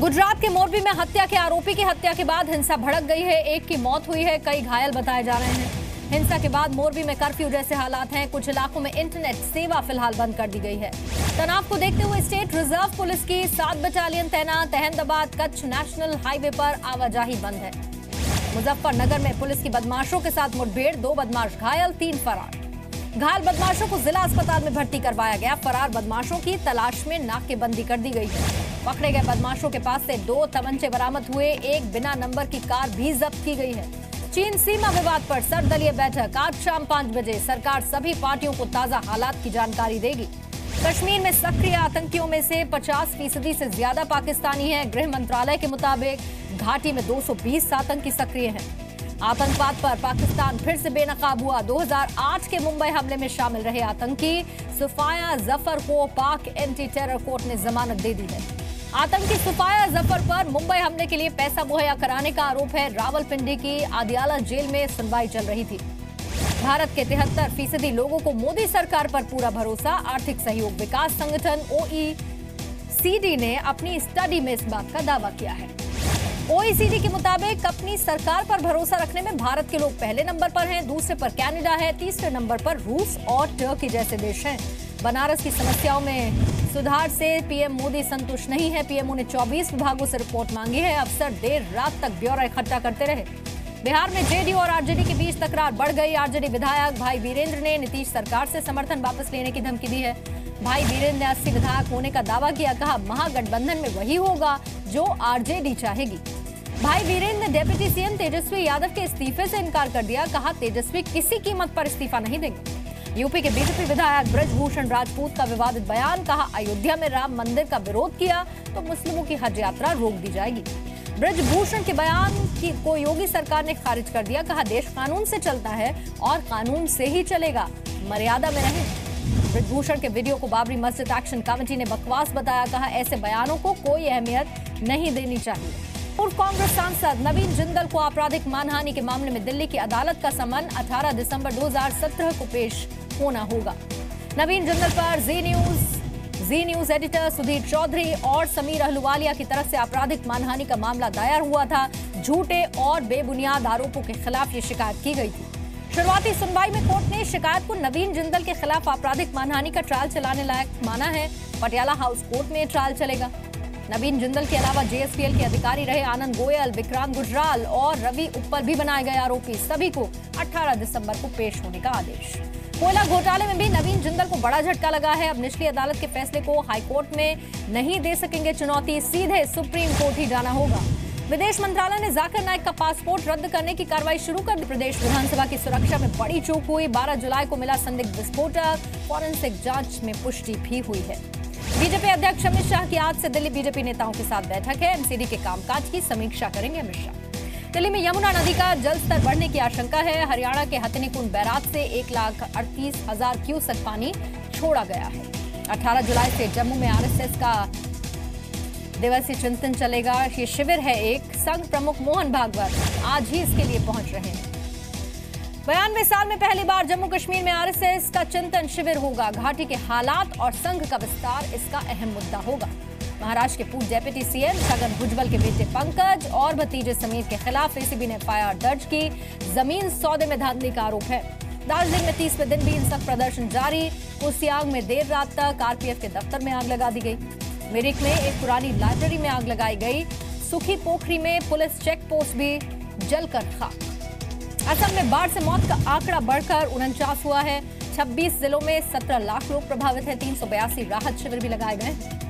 गुजरात के मोरबी में हत्या के आरोपी की हत्या के बाद हिंसा भड़क गई है। एक की मौत हुई है, कई घायल बताए जा रहे हैं। हिंसा के बाद मोरबी में कर्फ्यू जैसे हालात हैं। कुछ इलाकों में इंटरनेट सेवा फिलहाल बंद कर दी गई है। तनाव को देखते हुए स्टेट रिजर्व पुलिस की 7 बटालियन तैनात। अहमदाबाद कच्छ नेशनल हाईवे पर आवाजाही बंद है। मुजफ्फरनगर में पुलिस की बदमाशों के साथ मुठभेड़, 2 बदमाश घायल, 3 फरार। घायल बदमाशों को जिला अस्पताल में भर्ती करवाया गया। फरार बदमाशों की तलाश में नाकेबंदी कर दी गई है। पकड़े गए बदमाशों के पास से 2 तमंचे बरामद हुए। एक बिना नंबर की कार भी जब्त की गई है। चीन सीमा विवाद पर सर्वदलीय बैठक आज शाम 5 बजे। सरकार सभी पार्टियों को ताजा हालात की जानकारी देगी। कश्मीर में सक्रिय आतंकियों में से 50% से ज्यादा पाकिस्तानी हैं। गृह मंत्रालय के मुताबिक घाटी में 220 आतंकी सक्रिय हैं। आतंकवाद पर पाकिस्तान फिर से बेनकाब हुआ। 2008 के मुंबई हमले में शामिल रहे आतंकी सुफाया जफर को पाक एंटी टेरर कोर्ट ने जमानत दे दी है। आतंकी सुफाया जफर पर मुंबई हमले के लिए पैसा मुहैया कराने का आरोप है। रावलपिंडी की आदियाला जेल में सुनवाई चल रही थी। भारत के 73% लोगों को मोदी सरकार पर पूरा भरोसा। आर्थिक सहयोग विकास संगठन OECD ने अपनी स्टडी में इस बात का दावा किया है। OECD के मुताबिक अपनी सरकार पर भरोसा रखने में भारत के लोग पहले नंबर पर हैं, दूसरे पर कनाडा है, तीसरे नंबर पर रूस और टर्की जैसे देश हैं। बनारस की समस्याओं में सुधार से पीएम मोदी संतुष्ट नहीं है। पीएमओ ने 24 विभागों से रिपोर्ट मांगी है। अफसर देर रात तक ब्यौरा इकट्ठा करते रहे। बिहार में जेडीयू और आरजेडी के बीच तकरार बढ़ गई। आरजेडी विधायक भाई वीरेंद्र ने नीतीश सरकार से समर्थन वापस लेने की धमकी दी है। भाई वीरेंद्र ने 80 विधायक होने का दावा किया। कहा महागठबंधन में वही होगा जो आरजेडी चाहेगी। भाई वीरेंद्र ने डिप्टी सीएम तेजस्वी यादव के इस्तीफे से इनकार कर दिया। कहा तेजस्वी किसी कीमत पर इस्तीफा नहीं देंगे। यूपी के बीजेपी विधायक ब्रजभूषण राजपूत का विवादित बयान। कहा अयोध्या में राम मंदिर का विरोध किया तो मुस्लिमों की हज यात्रा रोक दी जाएगी। ब्रजभूषण के बयान को योगी सरकार ने खारिज कर दिया। कहा देश कानून से चलता है और कानून से ही चलेगा, मर्यादा में रहें। ब्रजभूषण के वीडियो को बाबरी मस्जिद एक्शन कमेटी ने बकवास बताया। कहा ऐसे बयानों को कोई अहमियत नहीं देनी चाहिए। पूर्व कांग्रेस सांसद नवीन जिंदल को आपराधिक मानहानि के मामले में दिल्ली की अदालत का समन 18 दिसंबर 2017 को पेश होना होगा। नवीन जिंदल पर जी न्यूज एडिटर सुधीर चौधरी और समीर अहलुवालिया की तरफ से आपराधिक मानहानि का मामला दायर हुआ था। झूठे और बेबुनियाद आरोपों के खिलाफ ये शिकायत की गई थी। शुरुआती सुनवाई में कोर्ट ने शिकायत को नवीन जिंदल के खिलाफ आपराधिक मानहानि का ट्रायल चलाने लायक माना है। पटियाला हाउस कोर्ट में ट्रायल चलेगा। नवीन जिंदल के अलावा जेएसपीएल के अधिकारी रहे आनंद गोयल, विक्रांत गुजराल और रवि उप्पल भी बनाए गए आरोपी। सभी को 18 दिसंबर को पेश होने का आदेश। कोयला घोटाले में भी नवीन जिंदल को बड़ा झटका लगा है। अब निचली अदालत के फैसले को हाईकोर्ट में नहीं दे सकेंगे चुनौती, सीधे सुप्रीम कोर्ट ही जाना होगा। विदेश मंत्रालय ने जाकिर नाइक का पासपोर्ट रद्द करने की कार्रवाई शुरू कर दी। प्रदेश विधानसभा की सुरक्षा में बड़ी चूक हुई। 12 जुलाई को मिला संदिग्ध विस्फोटक। फॉरेंसिक जांच में पुष्टि भी हुई है। बीजेपी अध्यक्ष अमित शाह की आज से दिल्ली बीजेपी नेताओं के साथ बैठक है। एमसीडी के कामकाज की समीक्षा करेंगे अमित शाह। दिल्ली में यमुना नदी का जल स्तर बढ़ने की आशंका है। हरियाणा के हथिनीकुंड बैराज से 1,38,000 क्यूसेक पानी छोड़ा गया है। 18 जुलाई से जम्मू में आरएसएस का दिवसीय चिंतन चलेगा। ये शिविर है एक। संघ प्रमुख मोहन भागवत आज ही इसके लिए पहुंच रहे हैं। 92 साल में पहली बार जम्मू कश्मीर में आरएसएस का चिंतन शिविर होगा। घाटी के हालात और संघ का विस्तार इसका अहम मुद्दा होगा। महाराष्ट्र के पूर्व डिप्टी सीएम छगन भुजबल के बेटे पंकज और भतीजे समीर के खिलाफ एसीबी ने एफआईआर दर्ज की। जमीन सौदे में धांधली का आरोप है। दार्जिलिंग में 30वें दिन भी हिंसक प्रदर्शन जारी। कुसियांग में देर रात तक आरपीएफ के दफ्तर में आग लगा दी गई। मिरिक में एक पुरानी लाइब्रेरी में आग लगाई गई। सुखी पोखरी में पुलिस चेक पोस्ट भी जलकर खाक। असम में बाढ़ से मौत का आंकड़ा बढ़कर 49 हुआ है। 26 जिलों में 17 लाख लोग प्रभावित हैं। 382 राहत शिविर भी लगाए गए।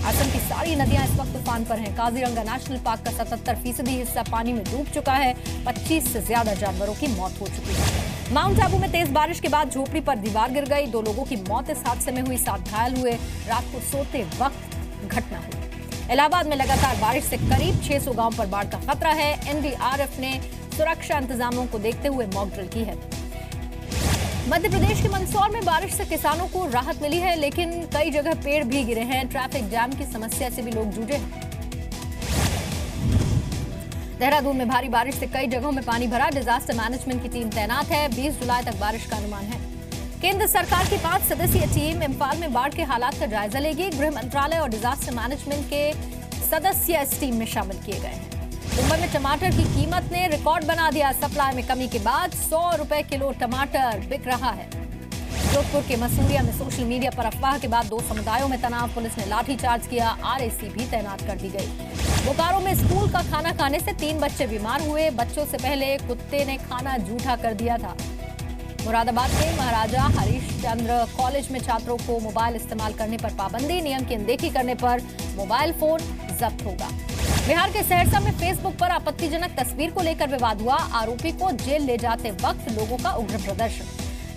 असम की सारी नदियां इस वक्त तूफान पर हैं। काजीरंगा नेशनल पार्क का 77% हिस्सा पानी में डूब चुका है। 25 से ज्यादा जानवरों की मौत हो चुकी है। माउंट आबू में तेज बारिश के बाद झोपड़ी पर दीवार गिर गई। 2 लोगों की मौत इस हादसे में हुई, 7 घायल हुए। रात को सोते वक्त घटना हुई। इलाहाबाद में लगातार बारिश से करीब 600 गांव पर बाढ़ का खतरा है। एनडीआरएफ ने सुरक्षा इंतजामों को देखते हुए मॉक ड्रिल की है। मध्य प्रदेश के मंदसौर में बारिश से किसानों को राहत मिली है, लेकिन कई जगह पेड़ भी गिरे हैं। ट्रैफिक जाम की समस्या से भी लोग जूझे हैं। देहरादून में भारी बारिश से कई जगहों में पानी भरा। डिजास्टर मैनेजमेंट की टीम तैनात है। 20 जुलाई तक बारिश का अनुमान है। केंद्र सरकार की 5 सदस्यीय टीम इम्फाल में बाढ़ के हालात का जायजा लेगी। गृह मंत्रालय और डिजास्टर मैनेजमेंट के सदस्य इस टीम में शामिल किए गए हैं। मुंबई में टमाटर की कीमत ने रिकॉर्ड बना दिया। सप्लाई में कमी के बाद 100 रुपए किलो टमाटर बिक रहा है। जोधपुर के मसूरिया में सोशल मीडिया पर अफवाह के बाद 2 समुदायों में तनाव। पुलिस ने लाठीचार्ज किया। आरएसी भी तैनात कर दी गई। बोकारो में स्कूल का खाना खाने से 3 बच्चे बीमार हुए। बच्चों से पहले कुत्ते ने खाना जूठा कर दिया था। मुरादाबाद के महाराजा हरिश्चंद्र कॉलेज में छात्रों को मोबाइल इस्तेमाल करने पर पाबंदी। नियम की अनदेखी करने पर मोबाइल फोन जब्त होगा। बिहार के सहरसा में फेसबुक पर आपत्तिजनक तस्वीर को लेकर विवाद हुआ। आरोपी को जेल ले जाते वक्त लोगों का उग्र प्रदर्शन।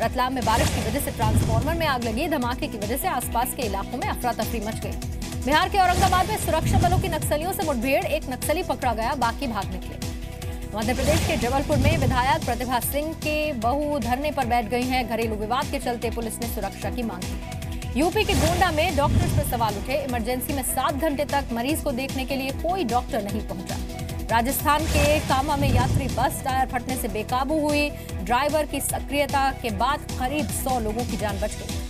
रतलाम में बारिश की वजह से ट्रांसफार्मर में आग लगी। धमाके की वजह से आसपास के इलाकों में अफरा तफरी मच गई। बिहार के औरंगाबाद में सुरक्षा बलों की नक्सलियों से मुठभेड़। एक नक्सली पकड़ा गया, बाकी भाग निकले। मध्य प्रदेश के जबलपुर में विधायक प्रतिभा सिंह के बहू धरने पर बैठ गई हैं। घरेलू विवाद के चलते पुलिस ने सुरक्षा की मांग की। यूपी के गोंडा में डॉक्टर्स पर सवाल उठे। इमरजेंसी में 7 घंटे तक मरीज को देखने के लिए कोई डॉक्टर नहीं पहुंचा। राजस्थान के कामा में यात्री बस टायर फटने से बेकाबू हुई। ड्राइवर की सक्रियता के बाद करीब 100 लोगों की जान बच गई।